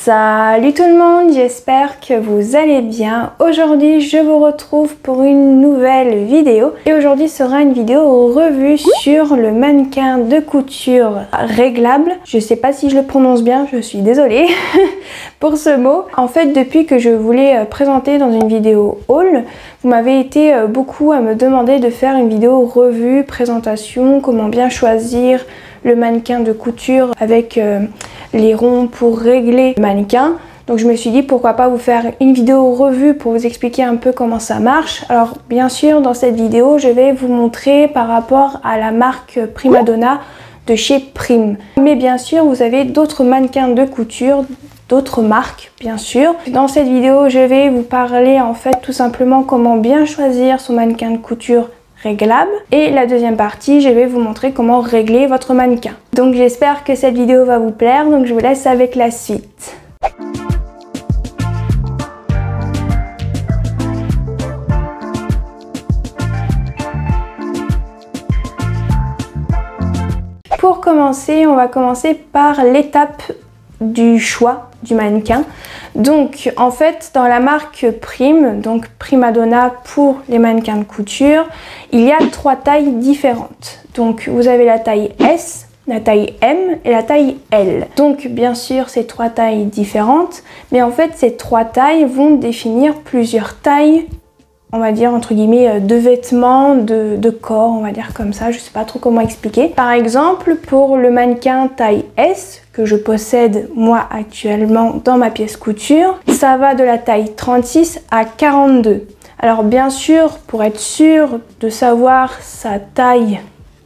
Salut tout le monde, j'espère que vous allez bien. Aujourd'hui je vous retrouve pour une nouvelle vidéo et aujourd'hui sera une vidéo revue sur le mannequin de couture réglable. Je sais pas si je le prononce bien, je suis désolée pour ce mot. En fait, depuis que je voulais présenter dans une vidéo haul, vous m'avez été beaucoup à me demander de faire une vidéo revue, présentation, comment bien choisir le mannequin de couture avec les ronds pour régler le mannequin. Donc je me suis dit pourquoi pas vous faire une vidéo revue pour vous expliquer un peu comment ça marche. Alors bien sûr dans cette vidéo je vais vous montrer par rapport à la marque Prima Donna de chez Prime. Mais bien sûr vous avez d'autres mannequins de couture, d'autres marques bien sûr. Dans cette vidéo je vais vous parler en fait tout simplement comment bien choisir son mannequin de couture réglable, et la deuxième partie je vais vous montrer comment régler votre mannequin. Donc j'espère que cette vidéo va vous plaire, donc je vous laisse avec la suite. Pour commencer, on va commencer par l'étape du choix du mannequin. Donc en fait dans la marque Prime, donc Prima Donna pour les mannequins de couture, il y a trois tailles différentes. Donc vous avez la taille S, la taille M et la taille L. Donc bien sûr ces trois tailles différentes, mais en fait ces trois tailles vont définir plusieurs tailles, on va dire entre guillemets de vêtements, de corps, on va dire comme ça, je sais pas trop comment expliquer. Par exemple pour le mannequin taille S que je possède moi actuellement dans ma pièce couture, ça va de la taille 36 à 42. Alors bien sûr, pour être sûr de savoir sa taille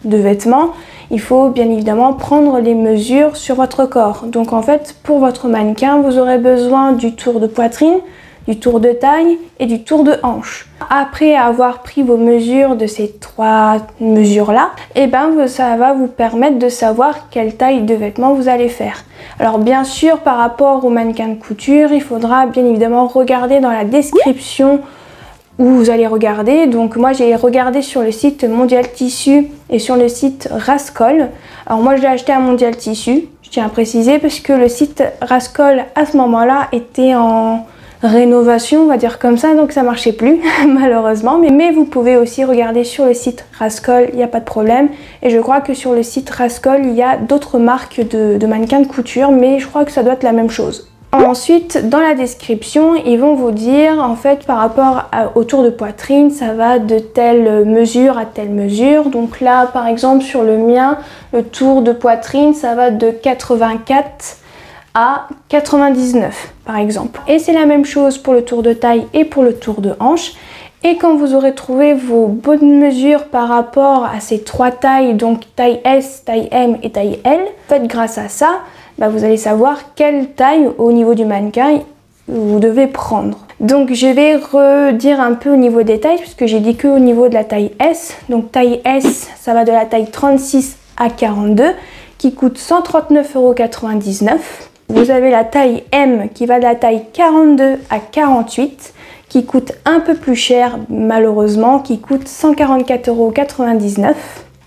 de vêtements, il faut bien évidemment prendre les mesures sur votre corps. Donc en fait, pour votre mannequin, vous aurez besoin du tour de poitrine, du tour de taille et du tour de hanche. Après avoir pris vos mesures de ces trois mesures-là, et ben ça va vous permettre de savoir quelle taille de vêtements vous allez faire. Alors bien sûr, par rapport au mannequin de couture, il faudra bien évidemment regarder dans la description où vous allez regarder. Donc moi j'ai regardé sur le site Mondial Tissu et sur le site Rascol. Alors moi j'ai acheté un Mondial Tissu, je tiens à préciser, parce que le site Rascol à ce moment-là était en rénovation, on va dire comme ça, donc ça marchait plus malheureusement, mais vous pouvez aussi regarder sur le site Rascol, il n'y a pas de problème. Et je crois que sur le site Rascol il y a d'autres marques de mannequins de couture, mais je crois que ça doit être la même chose. Ensuite dans la description ils vont vous dire en fait par rapport au tour de poitrine, ça va de telle mesure à telle mesure. Donc là par exemple sur le mien, le tour de poitrine ça va de 84 à 99 par exemple. Et c'est la même chose pour le tour de taille et pour le tour de hanche. Et quand vous aurez trouvé vos bonnes mesures par rapport à ces trois tailles, donc taille S, taille M et taille L, en fait grâce à ça, vous allez savoir quelle taille au niveau du mannequin vous devez prendre. Donc je vais redire un peu au niveau des tailles, puisque j'ai dit que au niveau de la taille S. Donc taille S, ça va de la taille 36 à 42, qui coûte 139,99 €. Vous avez la taille M qui va de la taille 42 à 48, qui coûte un peu plus cher malheureusement, qui coûte 144,99 €.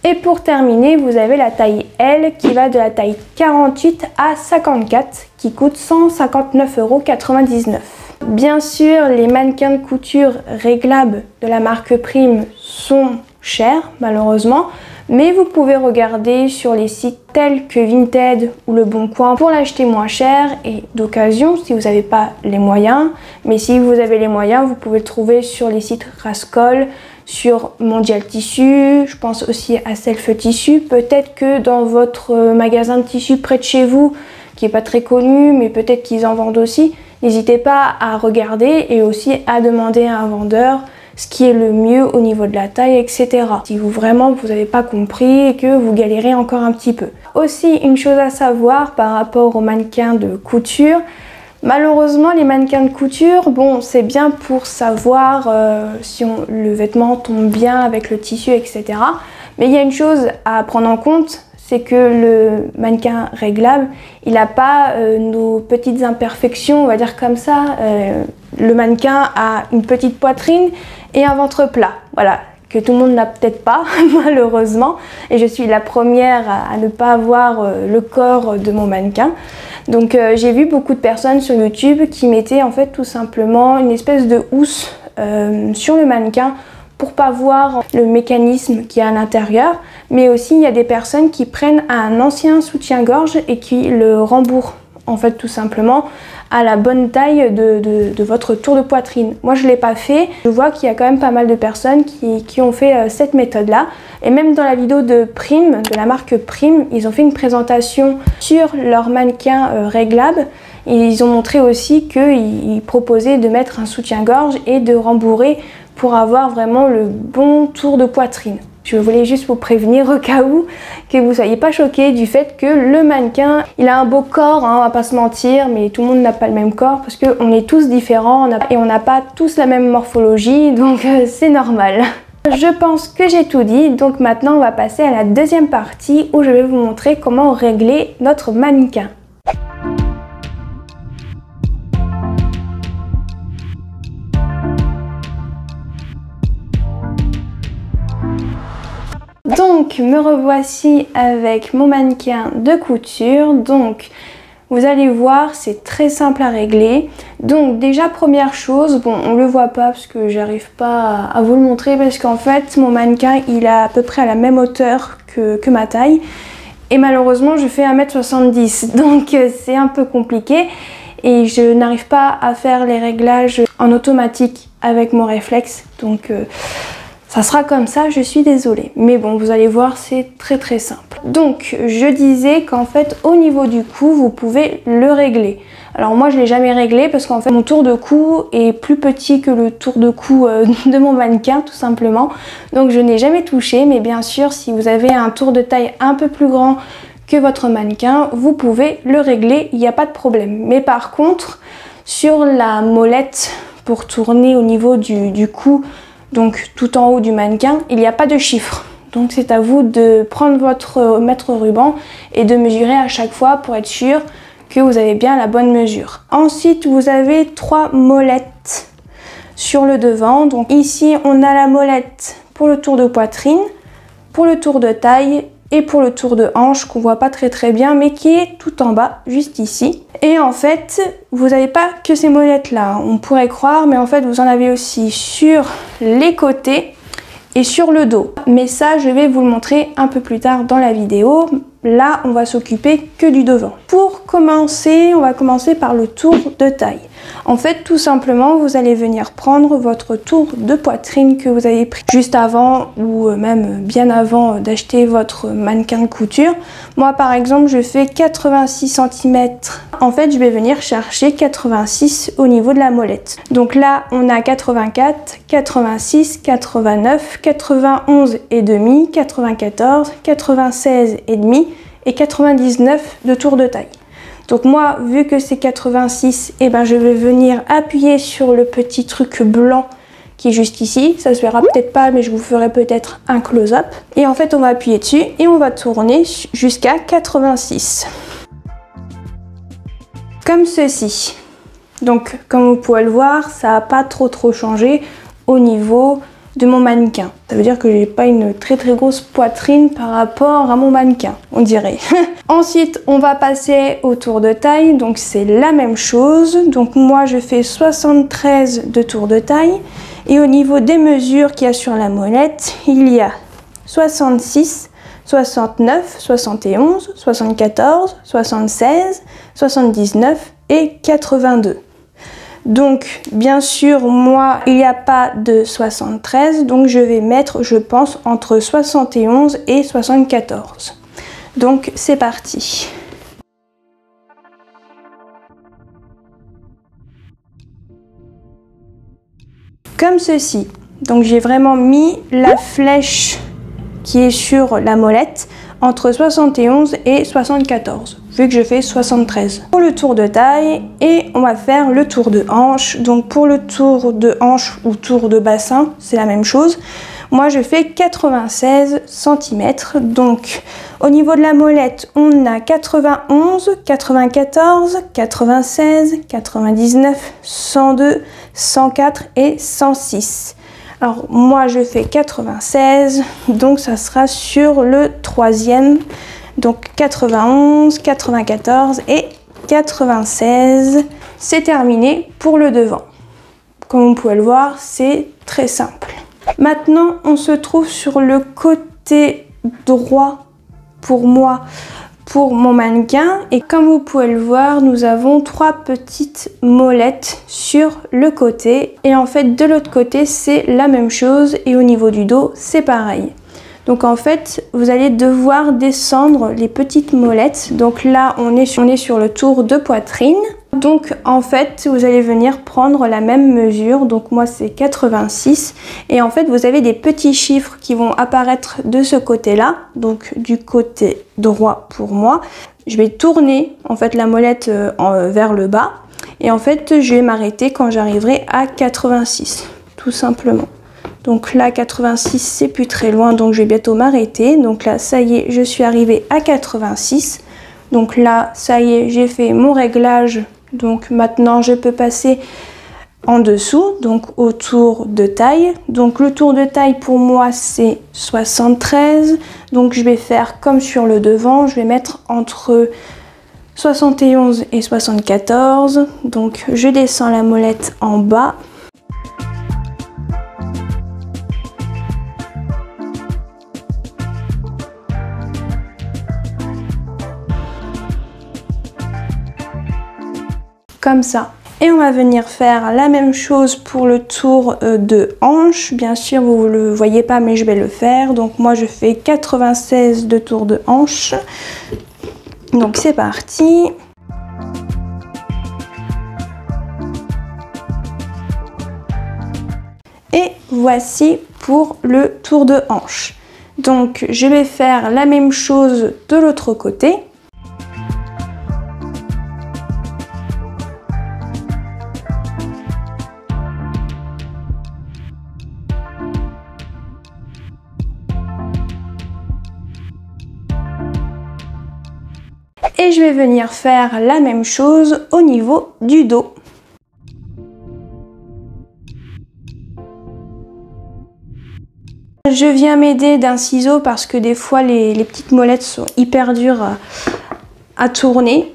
Et pour terminer, vous avez la taille L qui va de la taille 48 à 54, qui coûte 159,99 €. Bien sûr, les mannequins de couture réglables de la marque Prime sont chers malheureusement, mais vous pouvez regarder sur les sites tels que Vinted ou Le Bon Coin pour l'acheter moins cher et d'occasion si vous n'avez pas les moyens. Mais si vous avez les moyens, vous pouvez le trouver sur les sites Rascol, sur Mondial Tissu, je pense aussi à Self Tissu. Peut-être que dans votre magasin de tissu près de chez vous, qui n'est pas très connu, mais peut-être qu'ils en vendent aussi, n'hésitez pas à regarder et aussi à demander à un vendeur ce qui est le mieux au niveau de la taille, etc. Si vous n'avez pas compris et que vous galérez encore un petit peu. Aussi, une chose à savoir par rapport aux mannequins de couture, malheureusement les mannequins de couture, bon c'est bien pour savoir si le vêtement tombe bien avec le tissu, etc. Mais il y a une chose à prendre en compte, c'est que le mannequin réglable, il n'a pas nos petites imperfections, on va dire comme ça. Le mannequin a une petite poitrine et un ventre plat. Voilà, que tout le monde n'a peut-être pas, malheureusement. Et je suis la première à ne pas avoir le corps de mon mannequin. Donc j'ai vu beaucoup de personnes sur YouTube qui mettaient en fait tout simplement une espèce de housse sur le mannequin pour pas voir le mécanisme qui est à l'intérieur. Mais aussi il y a des personnes qui prennent un ancien soutien-gorge et qui le rembourrent en fait tout simplement à la bonne taille de votre tour de poitrine. Moi je ne l'ai pas fait, je vois qu'il y a quand même pas mal de personnes qui ont fait cette méthode là, et même dans la vidéo de Prime, de la marque Prime, ils ont fait une présentation sur leur mannequin réglable et ils ont montré aussi qu'ils proposaient de mettre un soutien-gorge et de rembourrer pour avoir vraiment le bon tour de poitrine. Je voulais juste vous prévenir au cas où que vous ne soyez pas choqués du fait que le mannequin, il a un beau corps, hein, on va pas se mentir, mais tout le monde n'a pas le même corps parce qu'on est tous différents et on n'a pas tous la même morphologie, donc c'est normal. Je pense que j'ai tout dit, donc maintenant on va passer à la deuxième partie où je vais vous montrer comment régler notre mannequin. Donc me revoici avec mon mannequin de couture. Donc vous allez voir, c'est très simple à régler. Donc déjà première chose, bon on le voit pas parce que j'arrive pas à vous le montrer parce qu'en fait mon mannequin il est à peu près à la même hauteur que ma taille et malheureusement je fais 1m70 donc c'est un peu compliqué et je n'arrive pas à faire les réglages en automatique avec mon réflexe, donc ça sera comme ça, je suis désolée. Mais bon, vous allez voir, c'est très très simple. Donc, je disais qu'en fait, au niveau du cou, vous pouvez le régler. Alors moi, je ne l'ai jamais réglé parce qu'en fait, mon tour de cou est plus petit que le tour de cou de mon mannequin, tout simplement. Donc, je n'ai jamais touché. Mais bien sûr, si vous avez un tour de taille un peu plus grand que votre mannequin, vous pouvez le régler, il n'y a pas de problème. Mais par contre, sur la molette, pour tourner au niveau du cou, donc tout en haut du mannequin, il n'y a pas de chiffre. Donc c'est à vous de prendre votre mètre ruban et de mesurer à chaque fois pour être sûr que vous avez bien la bonne mesure. Ensuite, vous avez 3 molettes sur le devant. Donc ici, on a la molette pour le tour de poitrine, pour le tour de taille et pour le tour de hanche qu'on voit pas très bien mais qui est tout en bas, juste ici. Et en fait, vous n'avez pas que ces molettes là, on pourrait croire, mais en fait vous en avez aussi sur les côtés et sur le dos. Mais ça, je vais vous le montrer un peu plus tard dans la vidéo. Là, on va s'occuper que du devant. Pour commencer, on va commencer par le tour de taille. En fait, tout simplement, vous allez venir prendre votre tour de poitrine que vous avez pris juste avant ou même bien avant d'acheter votre mannequin de couture. Moi, par exemple, je fais 86 cm. En fait, je vais venir chercher 86 au niveau de la molette. Donc là, on a 84, 86, 89, 91 et demi, 94, 96 et demi et 99 de tour de taille. Donc moi, vu que c'est 86, eh ben je vais venir appuyer sur le petit truc blanc qui est juste ici. Ça se verra peut-être pas, mais je vous ferai peut-être un close-up. Et en fait, on va appuyer dessus et on va tourner jusqu'à 86. Comme ceci. Donc, comme vous pouvez le voir, ça n'a pas trop changé au niveau de mon mannequin. Ça veut dire que j'ai pas une très grosse poitrine par rapport à mon mannequin, on dirait. Ensuite, on va passer au tour de taille, donc c'est la même chose. Donc moi, je fais 73 de tour de taille. Et au niveau des mesures qu'il y a sur la molette, il y a 66, 69, 71, 74, 76, 79 et 82. Donc, bien sûr, moi, il n'y a pas de 73, donc je vais mettre, je pense, entre 71 et 74. Donc, c'est parti. Comme ceci. Donc, j'ai vraiment mis la flèche qui est sur la molette entre 71 et 74, vu que je fais 73. Pour le tour de taille, et on va faire le tour de hanche. Donc pour le tour de hanche ou tour de bassin, c'est la même chose. Moi je fais 96 cm. Donc au niveau de la molette, on a 91, 94, 96, 99, 102, 104 et 106. Alors moi je fais 96, donc ça sera sur le troisième. Donc 91, 94 et 96. C'est terminé pour le devant. Comme vous pouvez le voir, c'est très simple. Maintenant, on se trouve sur le côté droit pour moi, pour mon mannequin. Et comme vous pouvez le voir, nous avons 3 petites molettes sur le côté. Et en fait, de l'autre côté, c'est la même chose. Et au niveau du dos, c'est pareil. Donc en fait, vous allez devoir descendre les petites molettes. Donc là, on est sur le tour de poitrine. Donc en fait, vous allez venir prendre la même mesure. Donc moi, c'est 86. Et en fait, vous avez des petits chiffres qui vont apparaître de ce côté-là. Donc du côté droit pour moi. Je vais tourner en fait la molette vers le bas. Et en fait, je vais m'arrêter quand j'arriverai à 86, tout simplement. Donc là, 86, c'est plus très loin, donc je vais bientôt m'arrêter. Donc là, ça y est, je suis arrivée à 86. Donc là, ça y est, j'ai fait mon réglage. Donc maintenant, je peux passer en dessous, donc au tour de taille. Donc le tour de taille pour moi, c'est 73. Donc je vais faire comme sur le devant, je vais mettre entre 71 et 74. Donc je descends la molette en bas. Comme ça. Et on va venir faire la même chose pour le tour de hanche. Bien sûr, vous ne le voyez pas, mais je vais le faire. Donc moi, je fais 96 de tour de hanche. Donc c'est parti. Et voici pour le tour de hanche. Donc je vais faire la même chose de l'autre côté. Et je vais venir faire la même chose au niveau du dos. Je viens m'aider d'un ciseau parce que des fois les petites molettes sont hyper dures à tourner.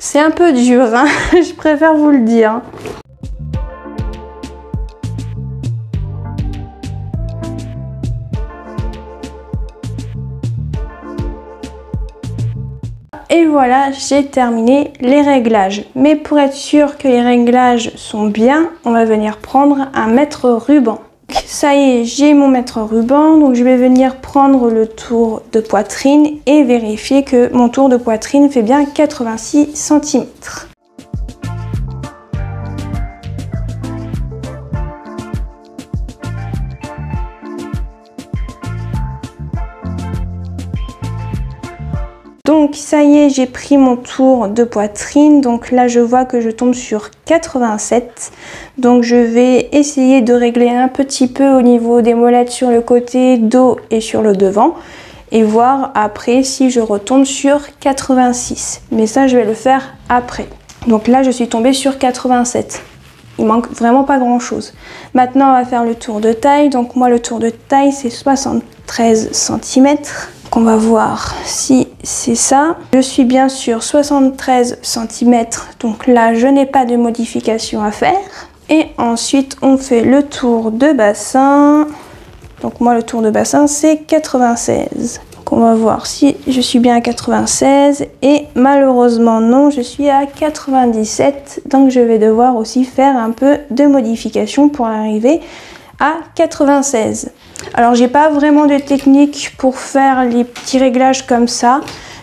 C'est un peu dur, hein, je préfère vous le dire. Et voilà, j'ai terminé les réglages. Mais pour être sûr que les réglages sont bien, on va venir prendre un mètre ruban. Ça y est, j'ai mon mètre ruban, donc je vais venir prendre le tour de poitrine et vérifier que mon tour de poitrine fait bien 86 cm. Donc ça y est, j'ai pris mon tour de poitrine, donc là je vois que je tombe sur 87. Donc je vais essayer de régler un petit peu au niveau des molettes sur le côté, dos et sur le devant. Et voir après si je retombe sur 86. Mais ça je vais le faire après. Donc là je suis tombée sur 87. Il manque vraiment pas grand chose. Maintenant on va faire le tour de taille. Donc moi le tour de taille c'est 73 cm. On va voir si c'est ça. Je suis bien sur 73 cm, donc là je n'ai pas de modification à faire. Et ensuite on fait le tour de bassin. Donc moi le tour de bassin c'est 96. Donc on va voir si je suis bien à 96 et malheureusement non, je suis à 97. Donc je vais devoir aussi faire un peu de modification pour arriver à 96. Alors j'ai pas vraiment de technique pour faire les petits réglages comme ça.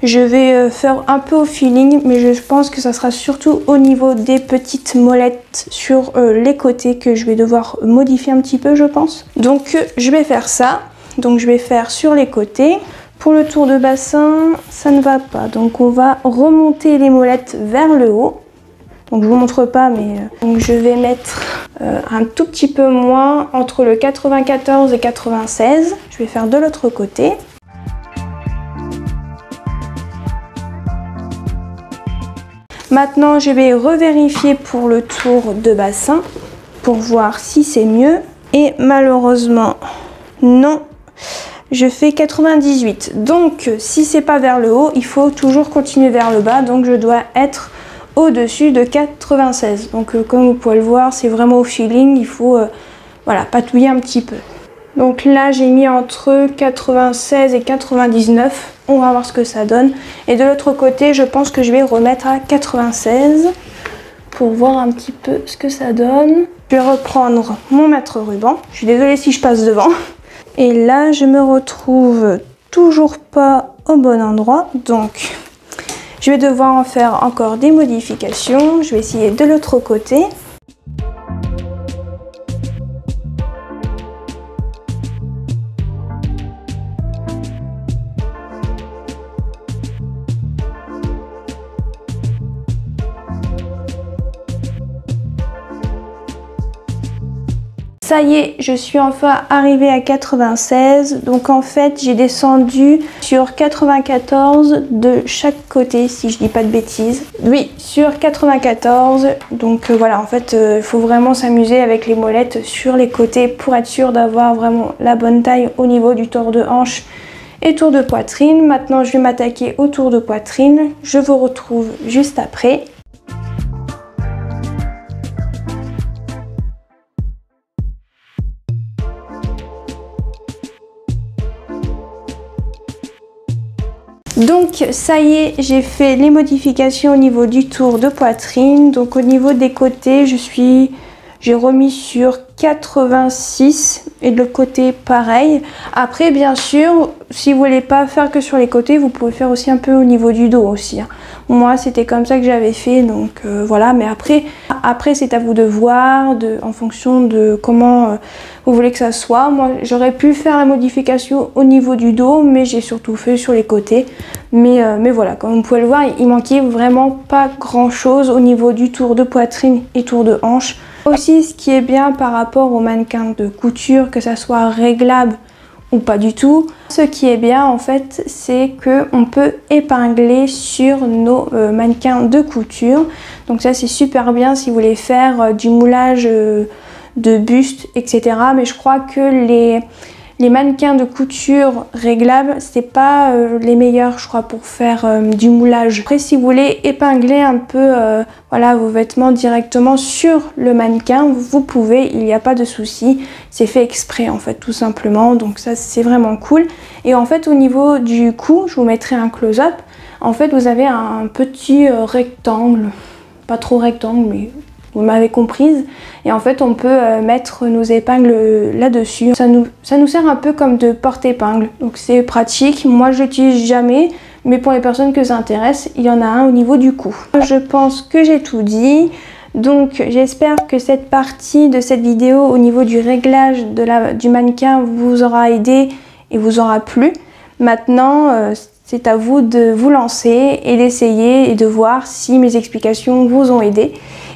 Je vais faire un peu au feeling, mais je pense que ça sera surtout au niveau des petites molettes sur les côtés que je vais devoir modifier un petit peu, je pense. Donc je vais faire ça. Donc je vais faire sur les côtés. Pour le tour de bassin, ça ne va pas. Donc on va remonter les molettes vers le haut. Donc je vous montre pas, mais donc je vais mettre un tout petit peu moins, entre le 94 et 96. Je vais faire de l'autre côté. Maintenant, je vais revérifier pour le tour de bassin pour voir si c'est mieux. Et malheureusement, non, je fais 98. Donc, si c'est pas vers le haut, il faut toujours continuer vers le bas. Donc, je dois être au-dessus de 96. Donc, comme vous pouvez le voir, c'est vraiment au feeling. Il faut voilà, patouiller un petit peu. Donc là, j'ai mis entre 96 et 99. On va voir ce que ça donne. Et de l'autre côté, je pense que je vais remettre à 96 pour voir un petit peu ce que ça donne. Je vais reprendre mon mètre ruban. Je suis désolée si je passe devant. Et là, je me retrouve toujours pas au bon endroit. Donc, je vais devoir en faire encore des modifications. Je vais essayer de l'autre côté. Ça y est, je suis enfin arrivée à 96. Donc en fait, j'ai descendu sur 94 de chaque côté, si je dis pas de bêtises. Oui, sur 94. Donc voilà, en fait, il faut vraiment s'amuser avec les molettes sur les côtés pour être sûr d'avoir vraiment la bonne taille au niveau du tour de hanche et tour de poitrine. Maintenant, je vais m'attaquer au tour de poitrine. Je vous retrouve juste après. Donc ça y est, j'ai fait les modifications au niveau du tour de poitrine. Donc au niveau des côtés, j'ai remis sur 86 et de l'autre côté pareil. Après bien sûr, si vous voulez pas faire que sur les côtés, vous pouvez faire aussi un peu au niveau du dos aussi. Moi c'était comme ça que j'avais fait, donc voilà. Mais après c'est à vous de voir, en fonction de comment vous voulez que ça soit. Moi j'aurais pu faire la modification au niveau du dos, mais j'ai surtout fait sur les côtés. Mais voilà, comme vous pouvez le voir, il manquait vraiment pas grand chose au niveau du tour de poitrine et tour de hanche. Aussi, ce qui est bien par rapport aux mannequins de couture, que ça soit réglable ou pas du tout, ce qui est bien en fait, c'est qu'on peut épingler sur nos mannequins de couture. Donc ça c'est super bien si vous voulez faire du moulage de buste, etc. Mais je crois que les mannequins de couture réglables, c'est pas les meilleurs, je crois, pour faire du moulage. Après, si vous voulez épingler un peu voilà, vos vêtements directement sur le mannequin, vous pouvez, il n'y a pas de souci. C'est fait exprès, en fait, tout simplement. Donc ça, c'est vraiment cool. Et en fait, au niveau du cou, je vous mettrai un close-up. En fait, vous avez un petit rectangle, pas trop rectangle, mais vous m'avez comprise. Et en fait, on peut mettre nos épingles là-dessus. Ça nous sert un peu comme de porte-épingle. Donc c'est pratique. Moi, je l'utilise jamais. Mais pour les personnes que ça intéresse, il y en a un au niveau du cou. Je pense que j'ai tout dit. Donc j'espère que cette partie de cette vidéo au niveau du réglage du mannequin vous aura aidé et vous aura plu. Maintenant, c'est à vous de vous lancer et d'essayer et de voir si mes explications vous ont aidé.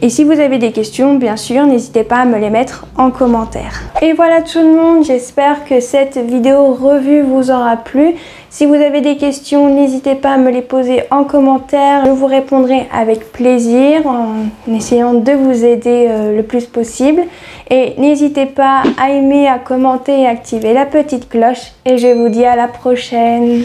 Et si vous avez des questions, bien sûr, n'hésitez pas à me les mettre en commentaire. Et voilà tout le monde, j'espère que cette vidéo revue vous aura plu. Si vous avez des questions, n'hésitez pas à me les poser en commentaire. Je vous répondrai avec plaisir en essayant de vous aider le plus possible. Et n'hésitez pas à aimer, à commenter et à activer la petite cloche. Et je vous dis à la prochaine.